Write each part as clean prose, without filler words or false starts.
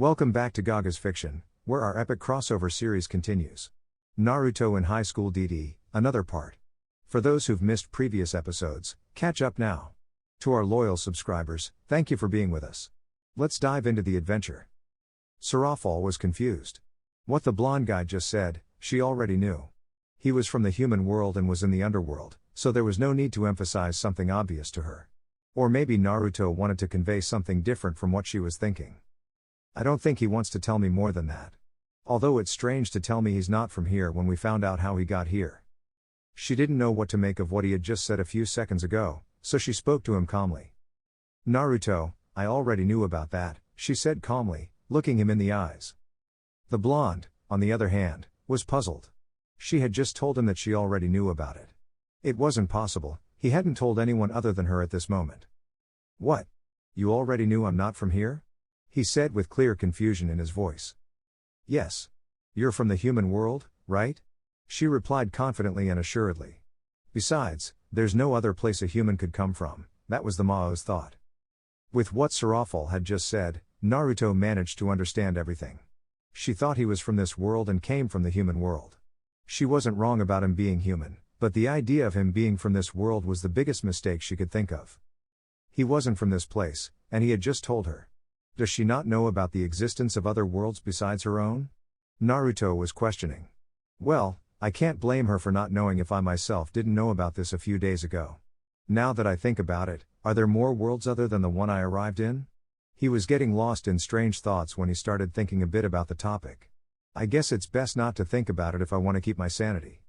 Welcome back to Gaga's Fiction, where our epic crossover series continues. Naruto in High School DD, another part. For those who've missed previous episodes, catch up now. To our loyal subscribers, thank you for being with us. Let's dive into the adventure. Sarafal was confused. What the blonde guy just said, she already knew. He was from the human world and was in the underworld, so there was no need to emphasize something obvious to her. Or maybe Naruto wanted to convey something different from what she was thinking. I don't think he wants to tell me more than that. Although it's strange to tell me he's not from here when we found out how he got here. She didn't know what to make of what he had just said a few seconds ago, so she spoke to him calmly. Naruto, I already knew about that, she said calmly, looking him in the eyes. The blonde, on the other hand, was puzzled. She had just told him that she already knew about it. It wasn't possible, he hadn't told anyone other than her at this moment. What? You already knew I'm not from here? He said with clear confusion in his voice. Yes. You're from the human world, right? She replied confidently and assuredly. Besides, there's no other place a human could come from, that was the Mao's thought. With what Sarafal had just said, Naruto managed to understand everything. She thought he was from this world and came from the human world. She wasn't wrong about him being human, but the idea of him being from this world was the biggest mistake she could think of. He wasn't from this place, and he had just told her. Does she not know about the existence of other worlds besides her own? Naruto was questioning. Well, I can't blame her for not knowing if I myself didn't know about this a few days ago. Now that I think about it, are there more worlds other than the one I arrived in? He was getting lost in strange thoughts when he started thinking a bit about the topic. I guess it's best not to think about it if I want to keep my sanity.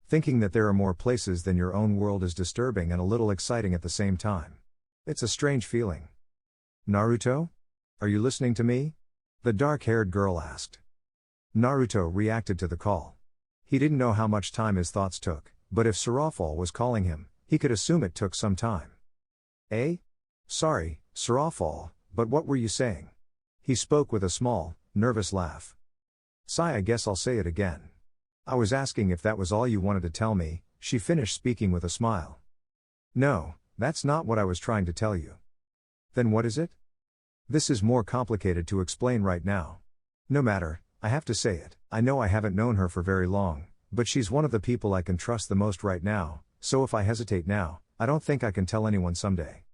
Thinking that there are more places than your own world is disturbing and a little exciting at the same time. It's a strange feeling. Naruto? Are you listening to me? The dark-haired girl asked. Naruto reacted to the call. He didn't know how much time his thoughts took, but if Sarafal was calling him, he could assume it took some time. Eh? Sorry, Sarafal, but what were you saying? He spoke with a small, nervous laugh. Sigh, I guess I'll say it again. I was asking if that was all you wanted to tell me, she finished speaking with a smile. No, that's not what I was trying to tell you. Then what is it? This is more complicated to explain right now. No matter, I have to say it. I know I haven't known her for very long, but she's one of the people I can trust the most right now, so if I hesitate now, I don't think I can tell anyone someday.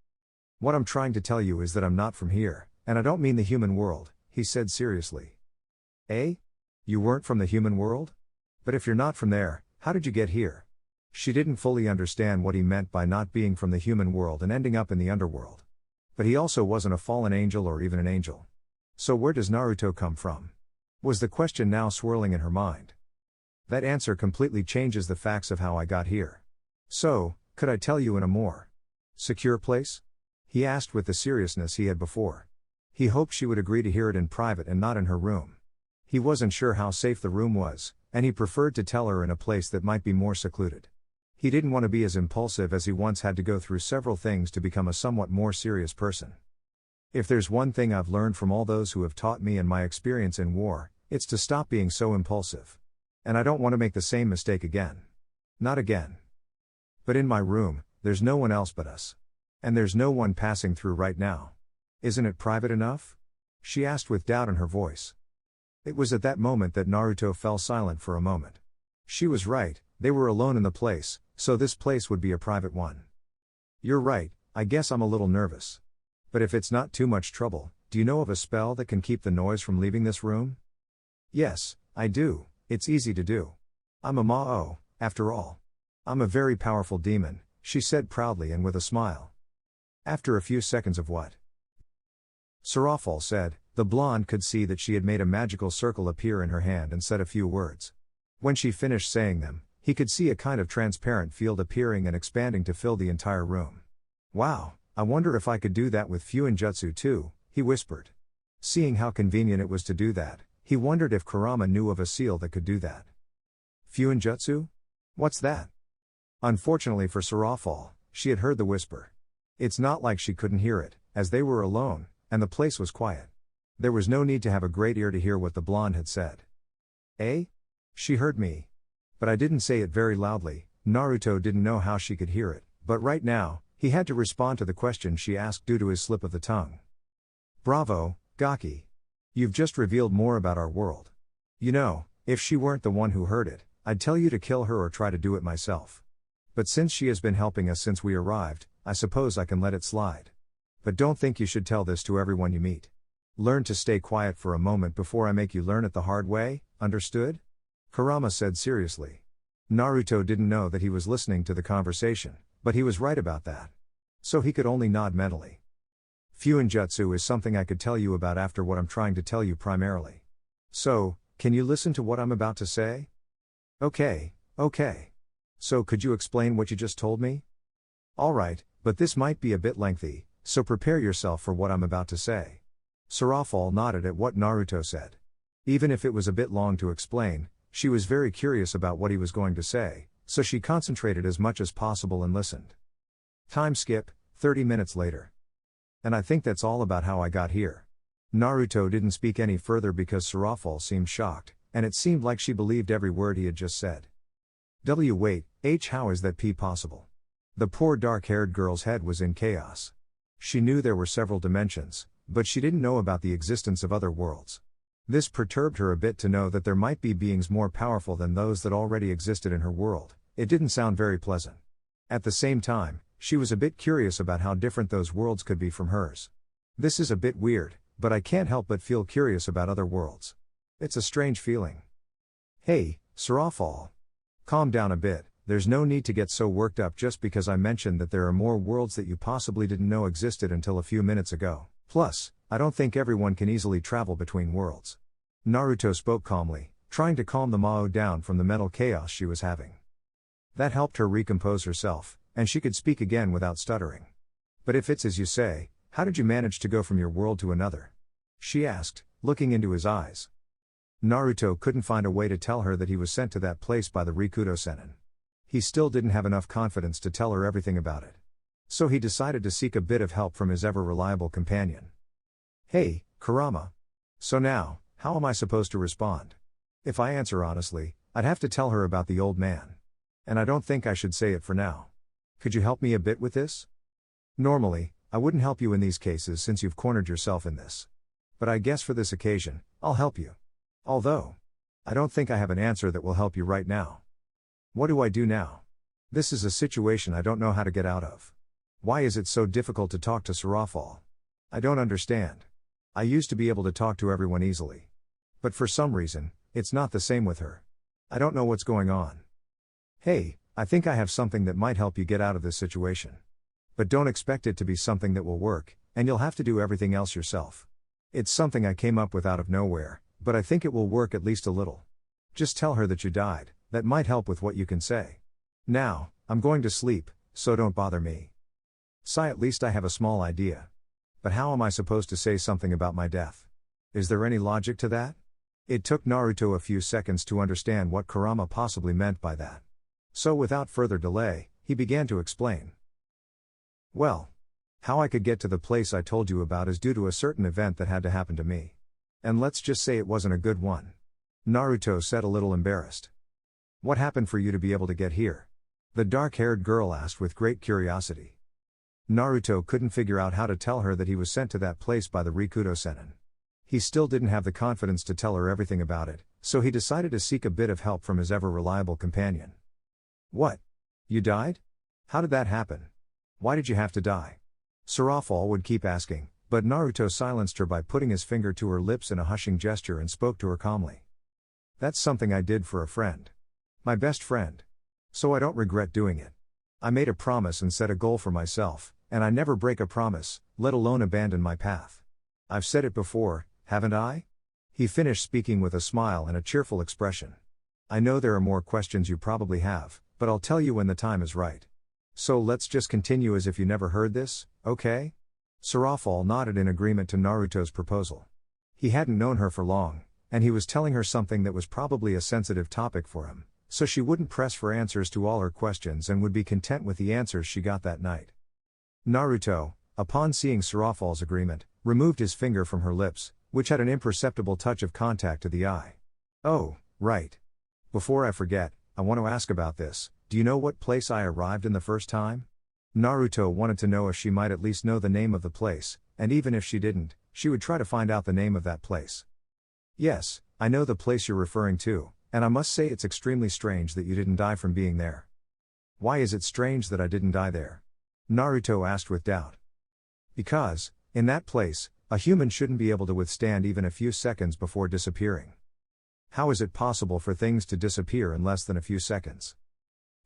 What I'm trying to tell you is that I'm not from here, and I don't mean the human world, he said seriously. Eh? You weren't from the human world? But if you're not from there, how did you get here? She didn't fully understand what he meant by not being from the human world and ending up in the underworld. But he also wasn't a fallen angel or even an angel. So where does Naruto come from? Was the question now swirling in her mind. That answer completely changes the facts of how I got here. So, could I tell you in a more secure place? He asked with the seriousness he had before. He hoped she would agree to hear it in private and not in her room. He wasn't sure how safe the room was, and he preferred to tell her in a place that might be more secluded. He didn't want to be as impulsive as he once had to go through several things to become a somewhat more serious person. If there's one thing I've learned from all those who have taught me and my experience in war, it's to stop being so impulsive. And I don't want to make the same mistake again. Not again. But in my room, there's no one else but us. And there's no one passing through right now. Isn't it private enough? She asked with doubt in her voice. It was at that moment that Naruto fell silent for a moment. She was right, they were alone in the place, so this place would be a private one. You're right, I guess I'm a little nervous. But if it's not too much trouble, do you know of a spell that can keep the noise from leaving this room? Yes, I do, it's easy to do. I'm a Mao, after all. I'm a very powerful demon, she said proudly and with a smile. After a few seconds of what? Sarafal said, the blonde could see that she had made a magical circle appear in her hand and said a few words. When she finished saying them, he could see a kind of transparent field appearing and expanding to fill the entire room. Wow, I wonder if I could do that with Fuinjutsu too, he whispered. Seeing how convenient it was to do that, he wondered if Kurama knew of a seal that could do that. Fuinjutsu? What's that? Unfortunately for Sarafal, she had heard the whisper. It's not like she couldn't hear it, as they were alone, and the place was quiet. There was no need to have a great ear to hear what the blonde had said. Eh? She heard me. But I didn't say it very loudly. Naruto didn't know how she could hear it, but right now, he had to respond to the question she asked due to his slip of the tongue. Bravo, Gaki. You've just revealed more about our world. You know, if she weren't the one who heard it, I'd tell you to kill her or try to do it myself. But since she has been helping us since we arrived, I suppose I can let it slide. But don't think you should tell this to everyone you meet. Learn to stay quiet for a moment before I make you learn it the hard way, understood? Kurama said seriously. Naruto didn't know that he was listening to the conversation, but he was right about that. So he could only nod mentally. Fuinjutsu is something I could tell you about after what I'm trying to tell you primarily. So, can you listen to what I'm about to say? Okay. So could you explain what you just told me? Alright, but this might be a bit lengthy, so prepare yourself for what I'm about to say. Sarafal nodded at what Naruto said. Even if it was a bit long to explain, she was very curious about what he was going to say, so she concentrated as much as possible and listened. Time skip, 30 minutes later. And I think that's all about how I got here. Naruto didn't speak any further because Sarafal seemed shocked, and it seemed like she believed every word he had just said. Wait, how is that possible? The poor dark-haired girl's head was in chaos. She knew there were several dimensions, but she didn't know about the existence of other worlds. This perturbed her a bit to know that there might be beings more powerful than those that already existed in her world. It didn't sound very pleasant. At the same time, she was a bit curious about how different those worlds could be from hers. This is a bit weird, but I can't help but feel curious about other worlds. It's a strange feeling. Hey, Sarafal. Calm down a bit, there's no need to get so worked up just because I mentioned that there are more worlds that you possibly didn't know existed until a few minutes ago. Plus, I don't think everyone can easily travel between worlds. Naruto spoke calmly, trying to calm the Mao down from the mental chaos she was having. That helped her recompose herself, and she could speak again without stuttering. But if it's as you say, how did you manage to go from your world to another? She asked, looking into his eyes. Naruto couldn't find a way to tell her that he was sent to that place by the Rikudo Sennin. He still didn't have enough confidence to tell her everything about it. So he decided to seek a bit of help from his ever-reliable companion. Hey, Kurama. So now, how am I supposed to respond? If I answer honestly, I'd have to tell her about the old man. And I don't think I should say it for now. Could you help me a bit with this? Normally, I wouldn't help you in these cases since you've cornered yourself in this. But I guess for this occasion, I'll help you. Although, I don't think I have an answer that will help you right now. What do I do now? This is a situation I don't know how to get out of. Why is it so difficult to talk to Sarafal? I don't understand. I used to be able to talk to everyone easily. But for some reason, it's not the same with her. I don't know what's going on. Hey, I think I have something that might help you get out of this situation. But don't expect it to be something that will work, and you'll have to do everything else yourself. It's something I came up with out of nowhere, but I think it will work at least a little. Just tell her that you died, that might help with what you can say. Now, I'm going to sleep, so don't bother me. At least I have a small idea. But how am I supposed to say something about my death? Is there any logic to that? It took Naruto a few seconds to understand what Kurama possibly meant by that. So without further delay, he began to explain. Well, how I could get to the place I told you about is due to a certain event that had to happen to me. And let's just say it wasn't a good one. Naruto said a little embarrassed. What happened for you to be able to get here? The dark-haired girl asked with great curiosity. Naruto couldn't figure out how to tell her that he was sent to that place by the Rikudo Sennin. He still didn't have the confidence to tell her everything about it, so he decided to seek a bit of help from his ever-reliable companion. What? You died? How did that happen? Why did you have to die? Sarafal would keep asking, but Naruto silenced her by putting his finger to her lips in a hushing gesture and spoke to her calmly. That's something I did for a friend. My best friend. So I don't regret doing it. I made a promise and set a goal for myself, and I never break a promise, let alone abandon my path. I've said it before, haven't I? He finished speaking with a smile and a cheerful expression. I know there are more questions you probably have, but I'll tell you when the time is right. So let's just continue as if you never heard this, okay? Sarafal nodded in agreement to Naruto's proposal. He hadn't known her for long, and he was telling her something that was probably a sensitive topic for him, so she wouldn't press for answers to all her questions and would be content with the answers she got that night. Naruto, upon seeing Sarafal's agreement, removed his finger from her lips, which had an imperceptible touch of contact to the eye. Oh, right. Before I forget, I want to ask about this. Do you know what place I arrived in the first time? Naruto wanted to know if she might at least know the name of the place, and even if she didn't, she would try to find out the name of that place. Yes, I know the place you're referring to, and I must say it's extremely strange that you didn't die from being there. Why is it strange that I didn't die there? Naruto asked with doubt. Because, in that place, a human shouldn't be able to withstand even a few seconds before disappearing. How is it possible for things to disappear in less than a few seconds?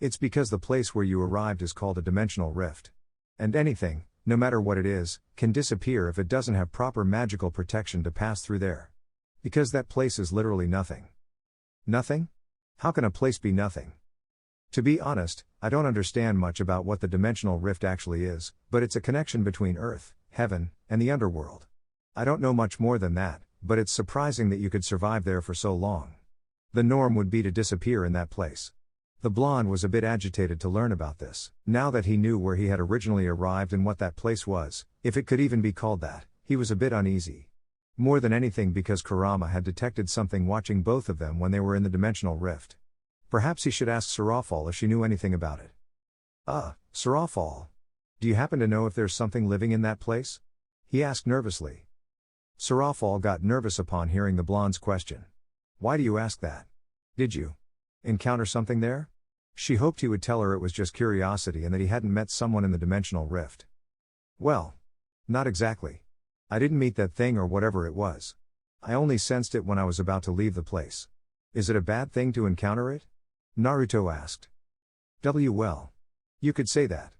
It's because the place where you arrived is called a dimensional rift. And anything, no matter what it is, can disappear if it doesn't have proper magical protection to pass through there. Because that place is literally nothing. Nothing? How can a place be nothing? To be honest, I don't understand much about what the dimensional rift actually is, but it's a connection between Earth, heaven, and the underworld. I don't know much more than that, but it's surprising that you could survive there for so long. The norm would be to disappear in that place. The blonde was a bit agitated to learn about this. Now that he knew where he had originally arrived and what that place was, if it could even be called that, he was a bit uneasy. More than anything because Kurama had detected something watching both of them when they were in the dimensional rift. Perhaps he should ask Sarafal if she knew anything about it. Sarafal. Do you happen to know if there's something living in that place? He asked nervously. Sarafal got nervous upon hearing the blonde's question. Why do you ask that? Did you encounter something there? She hoped he would tell her it was just curiosity and that he hadn't met someone in the dimensional rift. Well, not exactly. I didn't meet that thing or whatever it was. I only sensed it when I was about to leave the place. Is it a bad thing to encounter it? Naruto asked. Well. You could say that.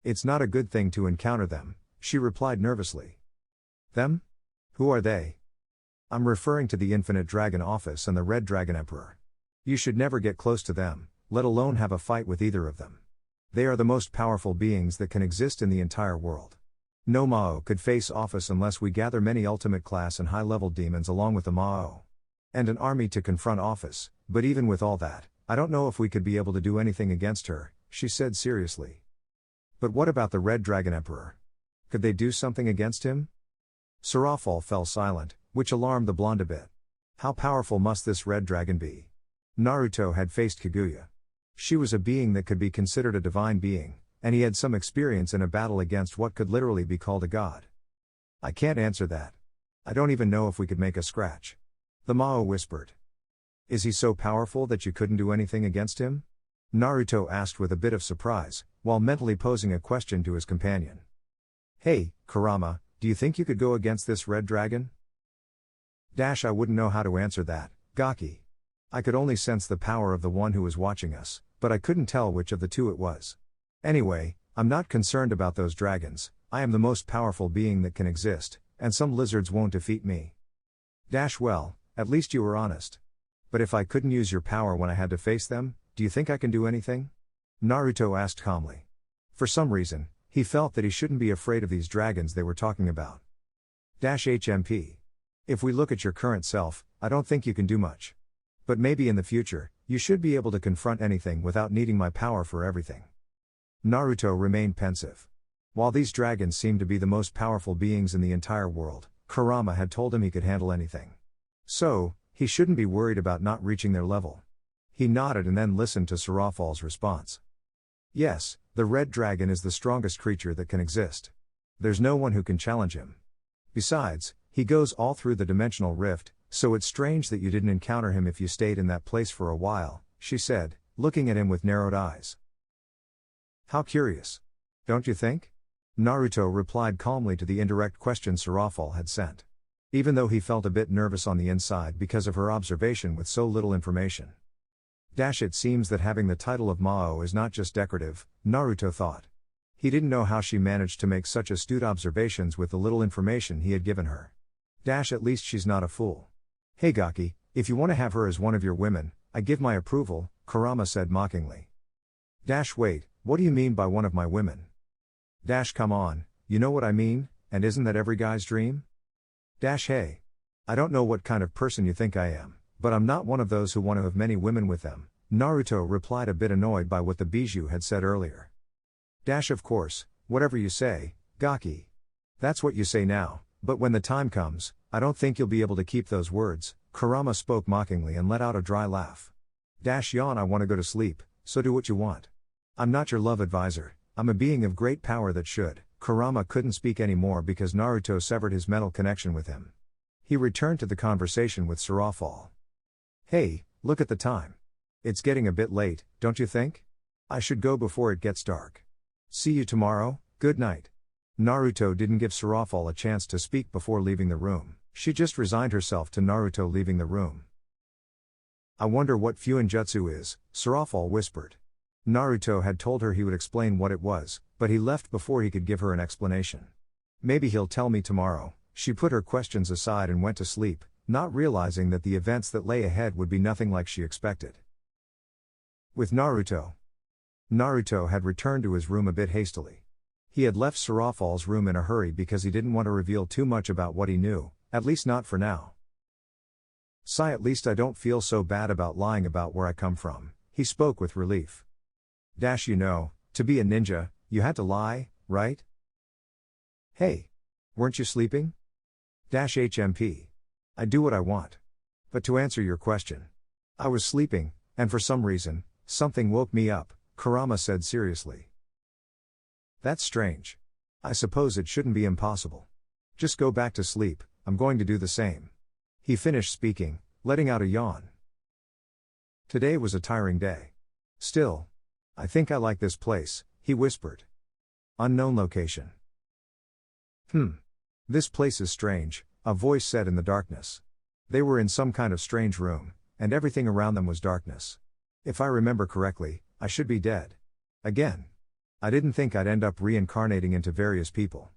It's not a good thing to encounter them, she replied nervously. Them? Who are they? I'm referring to the Infinite Dragon Office and the Red Dragon Emperor. You should never get close to them, let alone have a fight with either of them. They are the most powerful beings that can exist in the entire world. No Mao could face Office unless we gather many ultimate class and high-level demons along with the Mao. And an army to confront Office, but even with all that, I don't know if we could be able to do anything against her, she said seriously. But what about the Red Dragon Emperor? Could they do something against him? Sarafal fell silent, which alarmed the blonde a bit. How powerful must this red dragon be? Naruto had faced Kaguya. She was a being that could be considered a divine being, and he had some experience in a battle against what could literally be called a god. I can't answer that. I don't even know if we could make a scratch. The Mao whispered. Is he so powerful that you couldn't do anything against him? Naruto asked with a bit of surprise, while mentally posing a question to his companion. Hey, Kurama, do you think you could go against this red dragon? I wouldn't know how to answer that, Gaki. I could only sense the power of the one who was watching us, but I couldn't tell which of the two it was. Anyway, I'm not concerned about those dragons. I am the most powerful being that can exist, and some lizards won't defeat me. Well, at least you were honest. But if I couldn't use your power when I had to face them, do you think I can do anything? Naruto asked calmly. For some reason, he felt that he shouldn't be afraid of these dragons they were talking about. HMP. If we look at your current self, I don't think you can do much. But maybe in the future, you should be able to confront anything without needing my power for everything. Naruto remained pensive. While these dragons seemed to be the most powerful beings in the entire world, Kurama had told him he could handle anything. So, he shouldn't be worried about not reaching their level. He nodded and then listened to Sarafal's response. Yes, the red dragon is the strongest creature that can exist. There's no one who can challenge him. Besides, he goes all through the dimensional rift, so it's strange that you didn't encounter him if you stayed in that place for a while, she said, looking at him with narrowed eyes. How curious. Don't you think? Naruto replied calmly to the indirect question Sarafal had sent. Even though he felt a bit nervous on the inside because of her observation with so little information. It seems that having the title of Mao is not just decorative, Naruto thought. He didn't know how she managed to make such astute observations with the little information he had given her. At least she's not a fool. Hey Gaki, if you want to have her as one of your women, I give my approval, Kurama said mockingly. Wait, what do you mean by one of my women? Come on, you know what I mean, and isn't that every guy's dream? Hey. I don't know what kind of person you think I am, but I'm not one of those who want to have many women with them, Naruto replied a bit annoyed by what the bijou had said earlier. Of course, whatever you say, Gaki. That's what you say now, but when the time comes, I don't think you'll be able to keep those words, Kurama spoke mockingly and let out a dry laugh. Yawn, I want to go to sleep, so do what you want. I'm not your love advisor, I'm a being of great power that should, Kurama couldn't speak anymore because Naruto severed his mental connection with him. He returned to the conversation with Sarafal. Hey, look at the time. It's getting a bit late, don't you think? I should go before it gets dark. See you tomorrow, good night. Naruto didn't give Sarafal a chance to speak before leaving the room. She just resigned herself to Naruto leaving the room. I wonder what Fuinjutsu is, Sarafal whispered. Naruto had told her he would explain what it was, but he left before he could give her an explanation. Maybe he'll tell me tomorrow. She put her questions aside and went to sleep, not realizing that the events that lay ahead would be nothing like she expected. With Naruto. Naruto had returned to his room a bit hastily. He had left Sarafal's room in a hurry because he didn't want to reveal too much about what he knew, at least not for now. Sigh, at least I don't feel so bad about lying about where I come from, he spoke with relief. You know, to be a ninja, you had to lie, right? Hey. Weren't you sleeping? HMP. I do what I want. But to answer your question. I was sleeping, and for some reason, something woke me up, Kurama said seriously. That's strange. I suppose it shouldn't be impossible. Just go back to sleep, I'm going to do the same. He finished speaking, letting out a yawn. Today was a tiring day. Still. I think I like this place, he whispered. Unknown location. This place is strange, a voice said in the darkness. They were in some kind of strange room, and everything around them was darkness. If I remember correctly, I should be dead. Again. I didn't think I'd end up reincarnating into various people.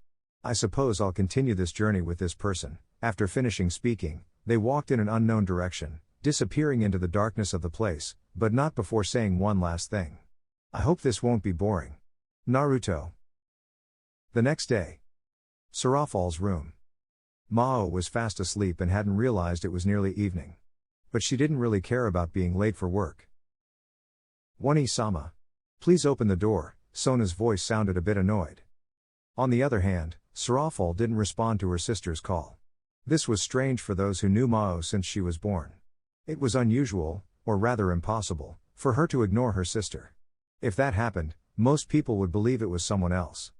I suppose I'll continue this journey with this person. After finishing speaking, they walked in an unknown direction, disappearing into the darkness of the place, but not before saying one last thing. I hope this won't be boring. Naruto. The next day. Sarafal's room. Mao was fast asleep and hadn't realized it was nearly evening. But she didn't really care about being late for work. Wani-sama. Please open the door, Sona's voice sounded a bit annoyed. On the other hand, Sarafal didn't respond to her sister's call. This was strange for those who knew Mao since she was born. It was unusual, or rather impossible, for her to ignore her sister. If that happened, most people would believe it was someone else.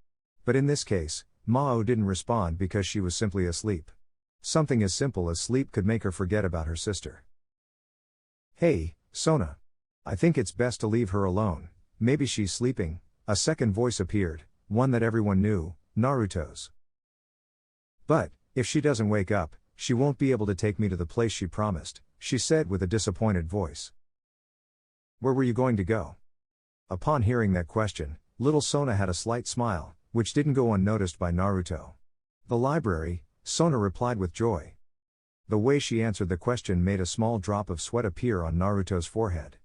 But in this case, Mao didn't respond because she was simply asleep. Something as simple as sleep could make her forget about her sister. Hey, Sona. I think it's best to leave her alone, maybe she's sleeping. A second voice appeared, one that everyone knew, Naruto's. But, if she doesn't wake up, she won't be able to take me to the place she promised, she said with a disappointed voice. Where were you going to go? Upon hearing that question, little Sona had a slight smile, which didn't go unnoticed by Naruto. The library, Sona replied with joy. The way she answered the question made a small drop of sweat appear on Naruto's forehead.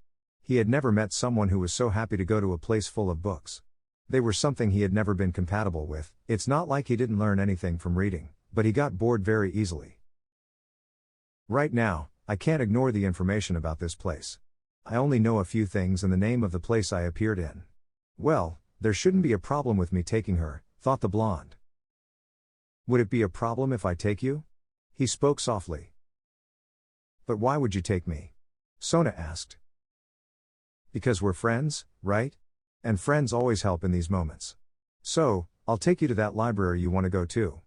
He had never met someone who was so happy to go to a place full of books. They were something he had never been compatible with. It's not like he didn't learn anything from reading, but he got bored very easily. Right now, I can't ignore the information about this place. I only know a few things and the name of the place I appeared in. Well, there shouldn't be a problem with me taking her, thought the blonde. Would it be a problem if I take you? He spoke softly. But why would you take me? Sona asked. Because we're friends, right? And friends always help in these moments. So, I'll take you to that library you want to go to.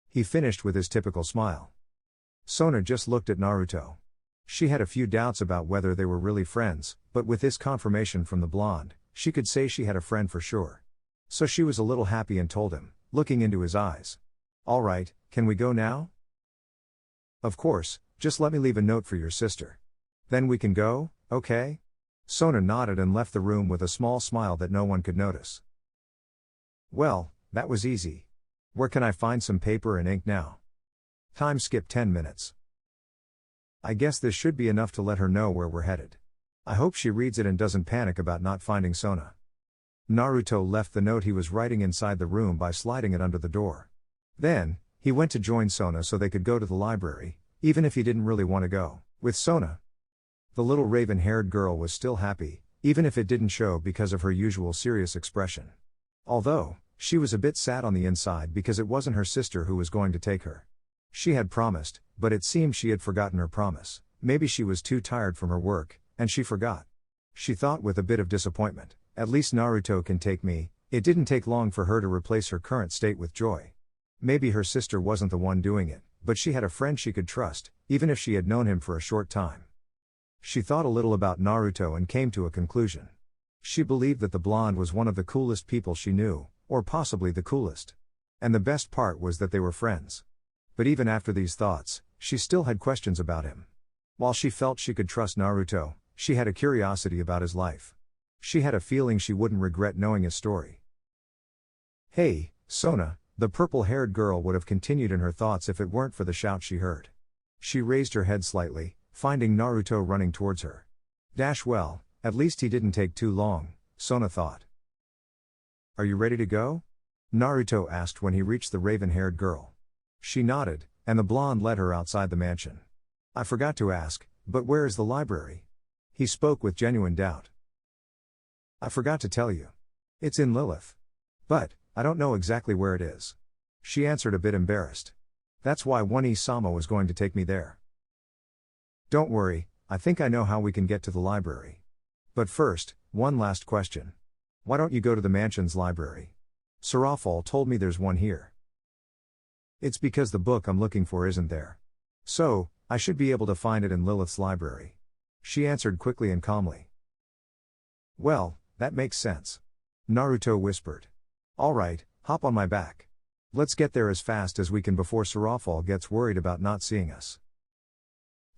He finished with his typical smile. Sona just looked at Naruto. She had a few doubts about whether they were really friends, but with this confirmation from the blonde, she could say she had a friend for sure. So she was a little happy and told him, looking into his eyes. All right, can we go now? Of course, just let me leave a note for your sister. Then we can go, okay? Sona nodded and left the room with a small smile that no one could notice. Well, that was easy. Where can I find some paper and ink now? Time skipped 10 minutes. I guess this should be enough to let her know where we're headed. I hope she reads it and doesn't panic about not finding Sona. Naruto left the note he was writing inside the room by sliding it under the door. Then, he went to join Sona so they could go to the library, even if he didn't really want to go with Sona. The little raven-haired girl was still happy, even if it didn't show because of her usual serious expression. Although, she was a bit sad on the inside because it wasn't her sister who was going to take her. She had promised, but it seemed she had forgotten her promise. Maybe she was too tired from her work, and she forgot. She thought with a bit of disappointment, at least Naruto can take me, It didn't take long for her to replace her current state with joy. Maybe her sister wasn't the one doing it, but she had a friend she could trust, even if she had known him for a short time. She thought a little about Naruto and came to a conclusion. She believed that the blonde was one of the coolest people she knew, or possibly the coolest. And the best part was that they were friends. But even after these thoughts, she still had questions about him. While she felt she could trust Naruto, she had a curiosity about his life. She had a feeling she wouldn't regret knowing his story. "Hey, Sona," the purple-haired girl would have continued in her thoughts if it weren't for the shout she heard. She raised her head slightly, finding Naruto running towards her. Well, at least he didn't take too long, Sona thought. "Are you ready to go?" Naruto asked when he reached the raven-haired girl. She nodded, and the blonde led her outside the mansion. "I forgot to ask, but where is the library?" He spoke with genuine doubt. "I forgot to tell you. It's in Lilith. But I don't know exactly where it is." She answered a bit embarrassed. "That's why One-sama was going to take me there." "Don't worry, I think I know how we can get to the library. But first, one last question. Why don't you go to the mansion's library? Sarafal told me there's one here." "It's because the book I'm looking for isn't there. So, I should be able to find it in Lilith's library." She answered quickly and calmly. "Well, that makes sense," Naruto whispered. "All right, hop on my back. Let's get there as fast as we can before Sarafal gets worried about not seeing us."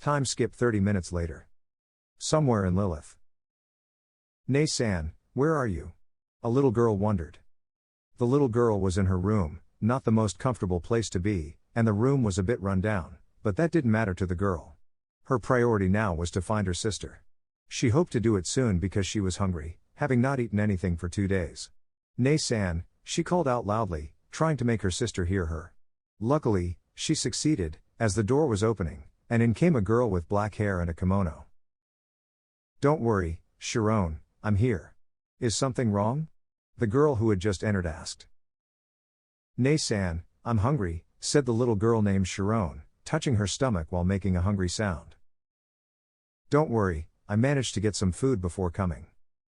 Time skip 30 minutes later. Somewhere in Lilith. "Nei-san, where are you?" a little girl wondered. The little girl was in her room, not the most comfortable place to be, and the room was a bit run down, but that didn't matter to the girl. Her priority now was to find her sister. She hoped to do it soon because she was hungry, having not eaten anything for 2 days. "Nei-san," she called out loudly, trying to make her sister hear her. Luckily, she succeeded, as the door was opening, and in came a girl with black hair and a kimono. "Don't worry, Sharon, I'm here. Is something wrong?" the girl who had just entered asked. "Nei-san, I'm hungry," said the little girl named Sharon, touching her stomach while making a hungry sound. "Don't worry, I managed to get some food before coming.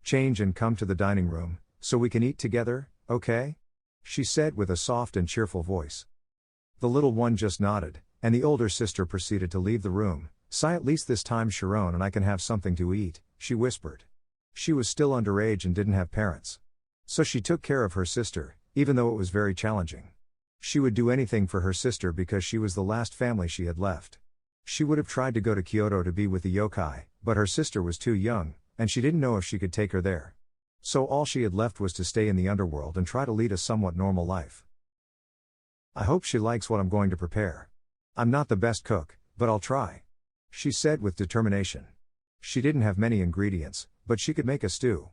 Change and come to the dining room, so we can eat together, okay?" she said with a soft and cheerful voice. The little one just nodded, and the older sister proceeded to leave the room. "At least this time Sharon and I can have something to eat," she whispered. She was still underage and didn't have parents. So she took care of her sister, even though it was very challenging. She would do anything for her sister because she was the last family she had left. She would have tried to go to Kyoto to be with the yokai, but her sister was too young, and she didn't know if she could take her there. So all she had left was to stay in the underworld and try to lead a somewhat normal life. "I hope she likes what I'm going to prepare. I'm not the best cook, but I'll try," she said with determination. She didn't have many ingredients, but she could make a stew.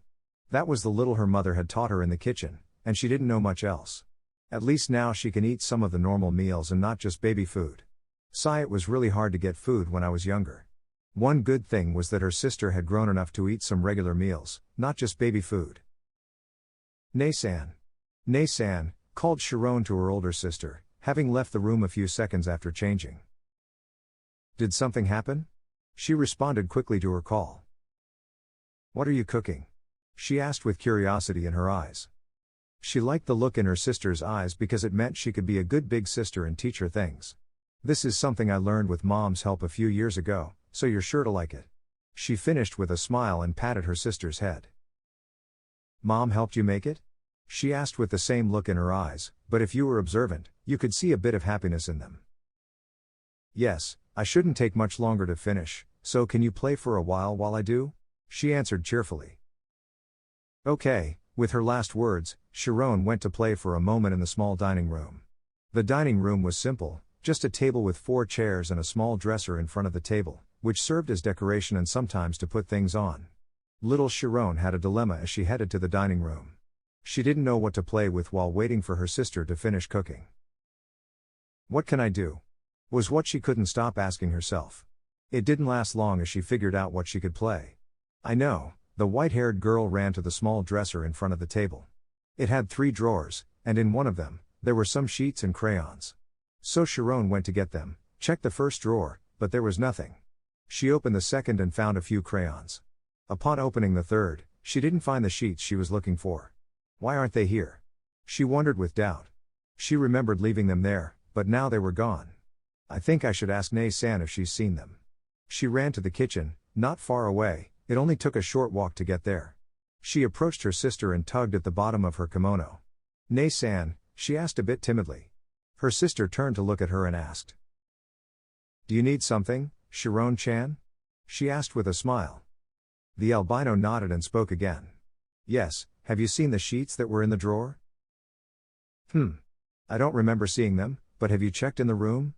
That was the little her mother had taught her in the kitchen, and she didn't know much else. At least now she can eat some of the normal meals and not just baby food. It was really hard to get food when I was younger. One good thing was that her sister had grown enough to eat some regular meals, not just baby food. "Nei-san. Nei-san," called Sharon to her older sister, having left the room a few seconds after changing. "Did something happen?" She responded quickly to her call. "What are you cooking?" she asked with curiosity in her eyes. She liked the look in her sister's eyes because it meant she could be a good big sister and teach her things. "This is something I learned with Mom's help a few years ago, so you're sure to like it." She finished with a smile and patted her sister's head. "Mom helped you make it?" she asked with the same look in her eyes, but if you were observant, you could see a bit of happiness in them. "Yes, I shouldn't take much longer to finish, so can you play for a while I do?" she answered cheerfully. "Okay." With her last words, Sharon went to play for a moment in the small dining room. The dining room was simple, just a table with 4 chairs and a small dresser in front of the table, which served as decoration and sometimes to put things on. Little Sharon had a dilemma as she headed to the dining room. She didn't know what to play with while waiting for her sister to finish cooking. "What can I do?" was what she couldn't stop asking herself. It didn't last long as she figured out what she could play. "I know." The white-haired girl ran to the small dresser in front of the table. It had 3 drawers, and in one of them, there were some sheets and crayons. So Sharon went to get them, checked the first drawer, but there was nothing. She opened the second and found a few crayons. Upon opening the third, she didn't find the sheets she was looking for. Why aren't they here? She wondered with doubt. She remembered leaving them there, but now they were gone. I think I should ask Nei-san if she's seen them. She ran to the kitchen, not far away, it only took a short walk to get there. She approached her sister and tugged at the bottom of her kimono. Nei-san, she asked a bit timidly. Her sister turned to look at her and asked. Do you need something, Shiron-chan? She asked with a smile. The albino nodded and spoke again. Yes, have you seen the sheets that were in the drawer? I don't remember seeing them, but have you checked in the room?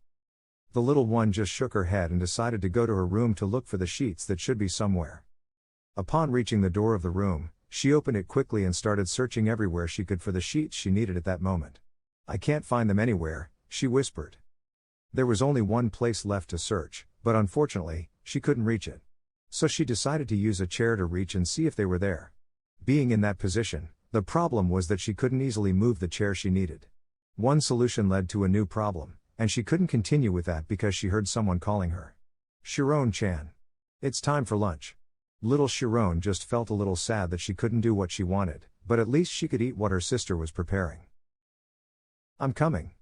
The little one just shook her head and decided to go to her room to look for the sheets that should be somewhere. Upon reaching the door of the room, she opened it quickly and started searching everywhere she could for the sheets she needed at that moment. I can't find them anywhere, she whispered. There was only one place left to search, but unfortunately, she couldn't reach it. So she decided to use a chair to reach and see if they were there. Being in that position, the problem was that she couldn't easily move the chair she needed. One solution led to a new problem, and she couldn't continue with that because she heard someone calling her. Shiron-chan. It's time for lunch. Little Shiron just felt a little sad that she couldn't do what she wanted, but at least she could eat what her sister was preparing. I'm coming.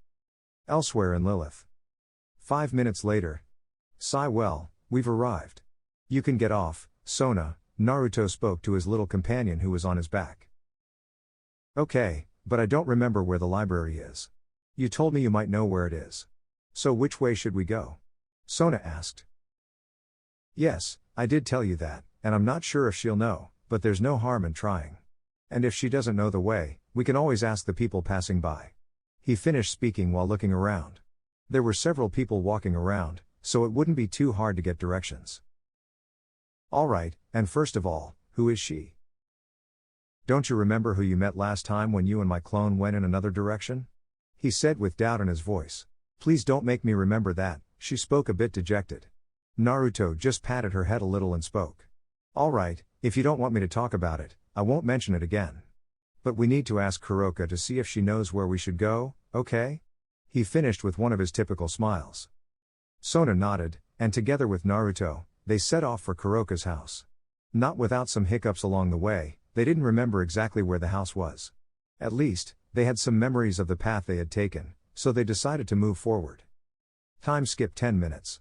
Elsewhere in Lilith. 5 minutes later. Sigh, well, we've arrived. You can get off, Sona, Naruto spoke to his little companion who was on his back. Okay, but I don't remember where the library is. You told me you might know where it is. So which way should we go? Sona asked. Yes, I did tell you that, and I'm not sure if she'll know, but there's no harm in trying. And if she doesn't know the way, we can always ask the people passing by. He finished speaking while looking around. There were several people walking around, so it wouldn't be too hard to get directions. Alright, and first of all, who is she? Don't you remember who you met last time when you and my clone went in another direction? He said with doubt in his voice. Please don't make me remember that, she spoke a bit dejected. Naruto just patted her head a little and spoke. Alright, if you don't want me to talk about it, I won't mention it again. But we need to ask Kuroka to see if she knows where we should go, okay? He finished with one of his typical smiles. Sona nodded, and together with Naruto, they set off for Kuroka's house. Not without some hiccups along the way, they didn't remember exactly where the house was. At least, they had some memories of the path they had taken, so they decided to move forward. Time skipped 10 minutes.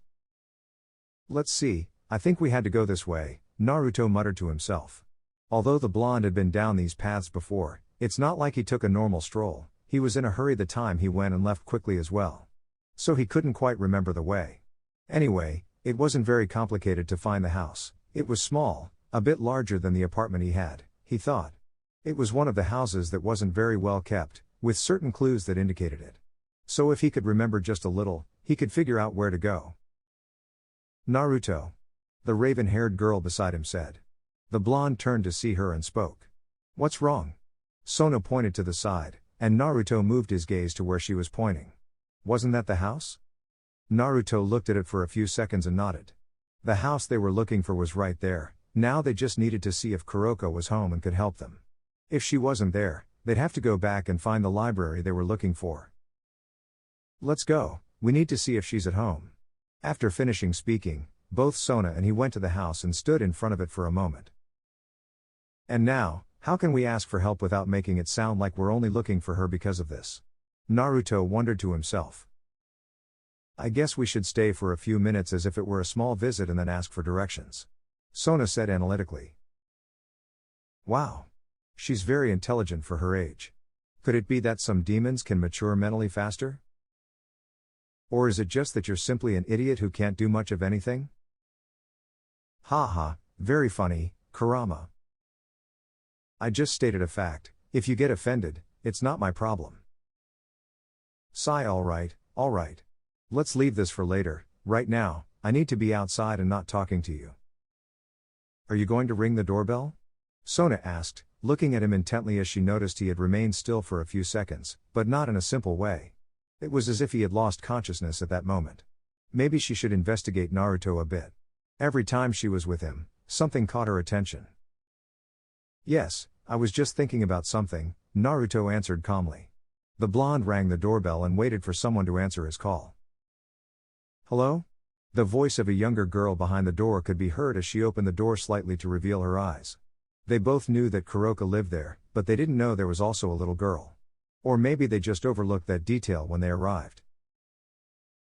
Let's see, I think we had to go this way, Naruto muttered to himself. Although the blonde had been down these paths before, it's not like he took a normal stroll, he was in a hurry the time he went and left quickly as well. So he couldn't quite remember the way. Anyway, it wasn't very complicated to find the house. It was small, a bit larger than the apartment he had, he thought. It was one of the houses that wasn't very well kept, with certain clues that indicated it. So if he could remember just a little, he could figure out where to go. Naruto. The raven-haired girl beside him said. The blonde turned to see her and spoke. What's wrong? Sona pointed to the side, and Naruto moved his gaze to where she was pointing. Wasn't that the house? Naruto looked at it for a few seconds and nodded. The house they were looking for was right there, now they just needed to see if Kuroka was home and could help them. If she wasn't there, they'd have to go back and find the library they were looking for. Let's go, we need to see if she's at home. After finishing speaking, both Sona and he went to the house and stood in front of it for a moment. And now, how can we ask for help without making it sound like we're only looking for her because of this? Naruto wondered to himself. I guess we should stay for a few minutes as if it were a small visit and then ask for directions. Sona said analytically. Wow. She's very intelligent for her age. Could it be that some demons can mature mentally faster? Or is it just that you're simply an idiot who can't do much of anything? Haha, very funny, Kurama. I just stated a fact, if you get offended, it's not my problem. Sigh, alright. Let's leave this for later, right now, I need to be outside and not talking to you. Are you going to ring the doorbell? Sona asked, looking at him intently as she noticed he had remained still for a few seconds, but not in a simple way. It was as if he had lost consciousness at that moment. Maybe she should investigate Naruto a bit. Every time she was with him, something caught her attention. Yes, I was just thinking about something, Naruto answered calmly. The blonde rang the doorbell and waited for someone to answer his call. Hello? The voice of a younger girl behind the door could be heard as she opened the door slightly to reveal her eyes. They both knew that Kuroka lived there, but they didn't know there was also a little girl. Or maybe they just overlooked that detail when they arrived.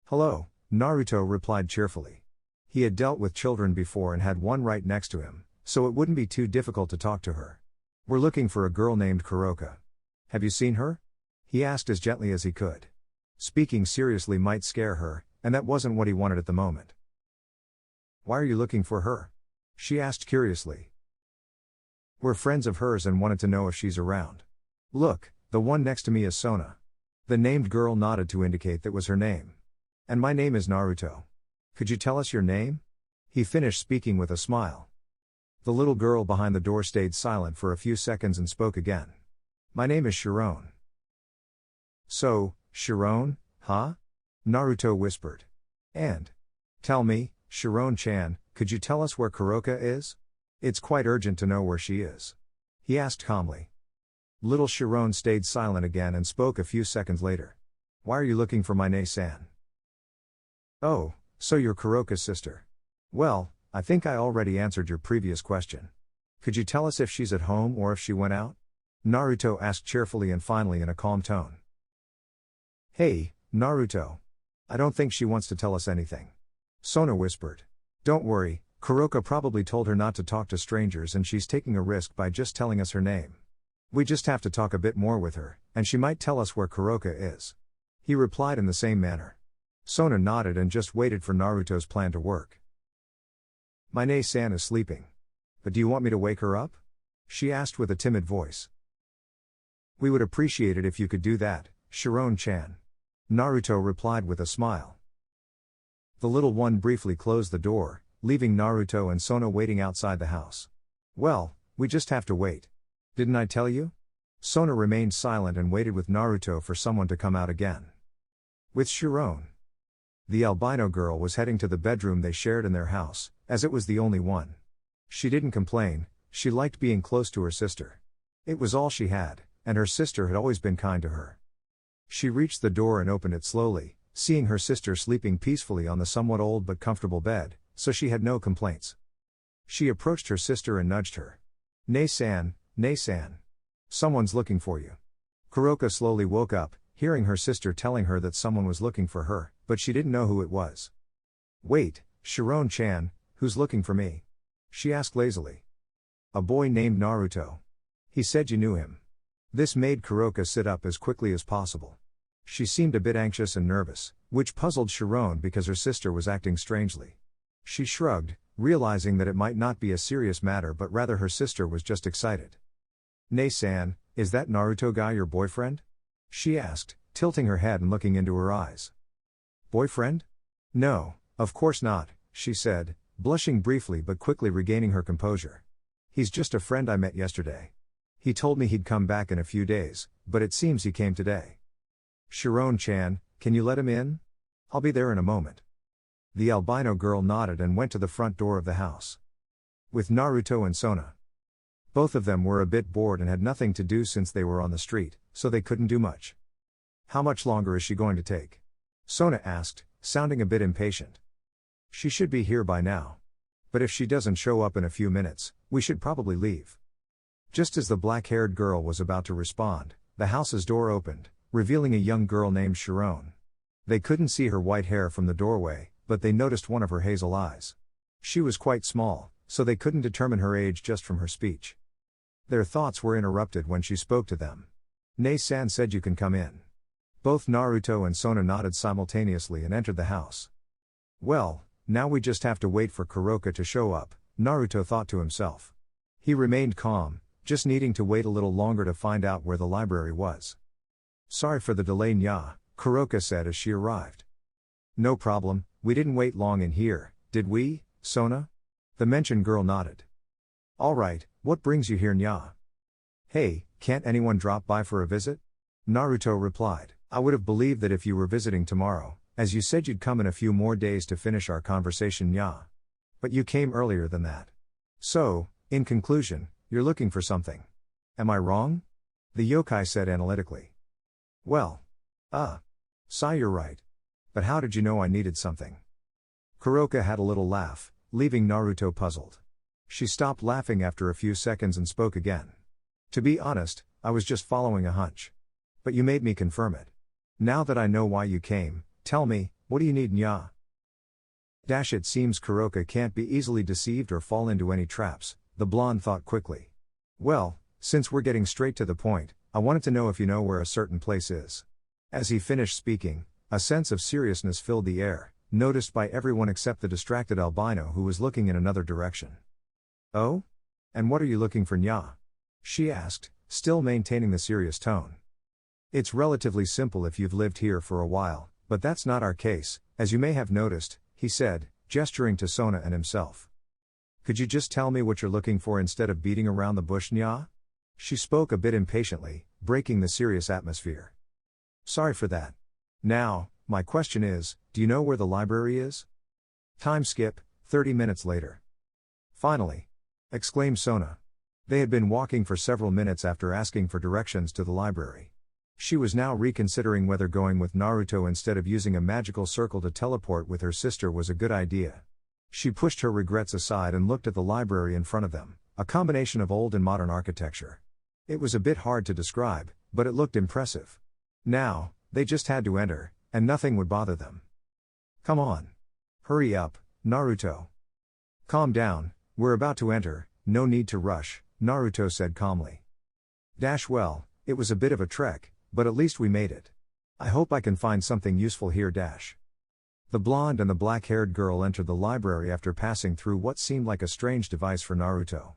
"Hello," Naruto replied cheerfully. He had dealt with children before and had one right next to him, so it wouldn't be too difficult to talk to her. "We're looking for a girl named Kuroka. Have you seen her?" he asked as gently as he could. Speaking seriously might scare her, and that wasn't what he wanted at the moment. "Why are you looking for her?" she asked curiously. "We're friends of hers and wanted to know if she's around." "Look, the one next to me is Sona." The named girl nodded to indicate that was her name. "And my name is Naruto. Could you tell us your name?" He finished speaking with a smile. The little girl behind the door stayed silent for a few seconds and spoke again. "My name is Shiron." "So, Shiron, huh?" Naruto whispered. "And? Tell me, Shiron-chan, could you tell us where Kuroka is? It's quite urgent to know where she is," he asked calmly. Little Shiron stayed silent again and spoke a few seconds later. "Why are you looking for my Ne-san?" "Oh, so you're Kuroka's sister. Well, I think I already answered your previous question. Could you tell us if she's at home or if she went out?" Naruto asked cheerfully and finally in a calm tone. "Hey, Naruto. I don't think she wants to tell us anything," Sona whispered. "Don't worry, Kuroka probably told her not to talk to strangers and she's taking a risk by just telling us her name. We just have to talk a bit more with her, and she might tell us where Kuroka is." He replied in the same manner. Sona nodded and just waited for Naruto's plan to work. "My Ne-san is sleeping. But do you want me to wake her up?" she asked with a timid voice. "We would appreciate it if you could do that, Shiron-chan," Naruto replied with a smile. The little one briefly closed the door, leaving Naruto and Sona waiting outside the house. "Well, we just have to wait. Didn't I tell you?" Sona remained silent and waited with Naruto for someone to come out again. With Shiron. The albino girl was heading to the bedroom they shared in their house, as it was the only one. She didn't complain, she liked being close to her sister. It was all she had, and her sister had always been kind to her. She reached the door and opened it slowly, seeing her sister sleeping peacefully on the somewhat old but comfortable bed, so she had no complaints. She approached her sister and nudged her. Ne-san, Ne-san. Someone's looking for you." Kuroka slowly woke up, hearing her sister telling her that someone was looking for her, but she didn't know who it was. "Wait, Shiron-chan, who's looking for me?" she asked lazily. "A boy named Naruto. He said you knew him." This made Kuroka sit up as quickly as possible. She seemed a bit anxious and nervous, which puzzled Shiron because her sister was acting strangely. She shrugged, realizing that it might not be a serious matter but rather her sister was just excited. "Ne-san, is that Naruto guy your boyfriend?" she asked, tilting her head and looking into her eyes. "Boyfriend? No, of course not," she said, blushing briefly but quickly regaining her composure. "He's just a friend I met yesterday. He told me he'd come back in a few days, but it seems he came today." "Shiron-chan, can you let him in? I'll be there in a moment." The albino girl nodded and went to the front door of the house. With Naruto and Sona. Both of them were a bit bored and had nothing to do since they were on the street, so they couldn't do much. "How much longer is she going to take?" Sona asked, sounding a bit impatient. "She should be here by now. But if she doesn't show up in a few minutes, we should probably leave." Just as the black-haired girl was about to respond, the house's door opened, revealing a young girl named Shiron. They couldn't see her white hair from the doorway, but they noticed one of her hazel eyes. She was quite small, so they couldn't determine her age just from her speech. Their thoughts were interrupted when she spoke to them. "Ne-san said you can come in." Both Naruto and Sona nodded simultaneously and entered the house. "Well, now we just have to wait for Kuroka to show up," Naruto thought to himself. He remained calm, just needing to wait a little longer to find out where the library was. "Sorry for the delay, Nya," Kuroka said as she arrived. "No problem, we didn't wait long in here, did we, Sona?" The mentioned girl nodded. "Alright, what brings you here, Nya?" "Hey, can't anyone drop by for a visit?" Naruto replied. "I would have believed that if you were visiting tomorrow, as you said you'd come in a few more days to finish our conversation, Nya. But you came earlier than that. So, in conclusion, you're looking for something. Am I wrong?" The yokai said analytically. "Well. Sai, you're right. But how did you know I needed something?" Kuroka had a little laugh, leaving Naruto puzzled. She stopped laughing after a few seconds and spoke again. To be honest, I was just following a hunch. But you made me confirm it. Now that I know why you came, tell me, what do you need, Nya? It seems Kuroka can't be easily deceived or fall into any traps, the blonde thought quickly. Well, since we're getting straight to the point, I wanted to know if you know where a certain place is. As he finished speaking, a sense of seriousness filled the air, noticed by everyone except the distracted albino who was looking in another direction. Oh? And what are you looking for, Nya? She asked, still maintaining the serious tone. It's relatively simple if you've lived here for a while, but that's not our case, as you may have noticed, he said, gesturing to Sona and himself. Could you just tell me what you're looking for instead of beating around the bush, Nya? She spoke a bit impatiently, breaking the serious atmosphere. Sorry for that. Now, my question is, do you know where the library is? Time skip, 30 minutes later. Finally! Exclaimed Sona. They had been walking for several minutes after asking for directions to the library. She was now reconsidering whether going with Naruto instead of using a magical circle to teleport with her sister was a good idea. She pushed her regrets aside and looked at the library in front of them, a combination of old and modern architecture. It was a bit hard to describe, but it looked impressive. Now, they just had to enter, and nothing would bother them. Come on. Hurry up, Naruto. Calm down, we're about to enter, no need to rush, Naruto said calmly. Well, it was a bit of a trek, but at least we made it. I hope I can find something useful here. The blonde and the black-haired girl entered the library after passing through what seemed like a strange device for Naruto.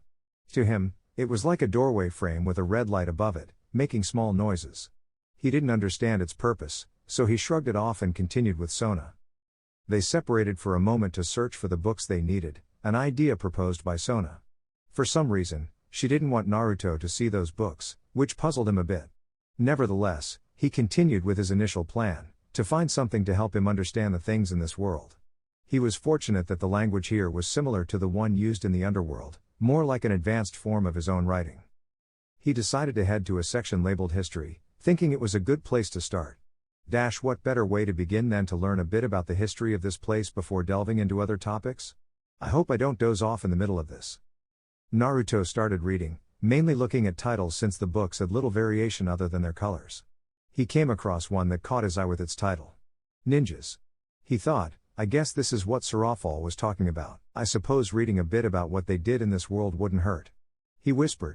To him, it was like a doorway frame with a red light above it, making small noises. He didn't understand its purpose, so he shrugged it off and continued with Sona. They separated for a moment to search for the books they needed, an idea proposed by Sona. For some reason, she didn't want Naruto to see those books, which puzzled him a bit. Nevertheless, he continued with his initial plan, to find something to help him understand the things in this world. He was fortunate that the language here was similar to the one used in the underworld, more like an advanced form of his own writing. He decided to head to a section labeled History, thinking it was a good place to start. What better way to begin than to learn a bit about the history of this place before delving into other topics? I hope I don't doze off in the middle of this. Naruto started reading, mainly looking at titles since the books had little variation other than their colors. He came across one that caught his eye with its title. Ninjas. He thought, I guess this is what Sarafal was talking about. I suppose reading a bit about what they did in this world wouldn't hurt. He whispered,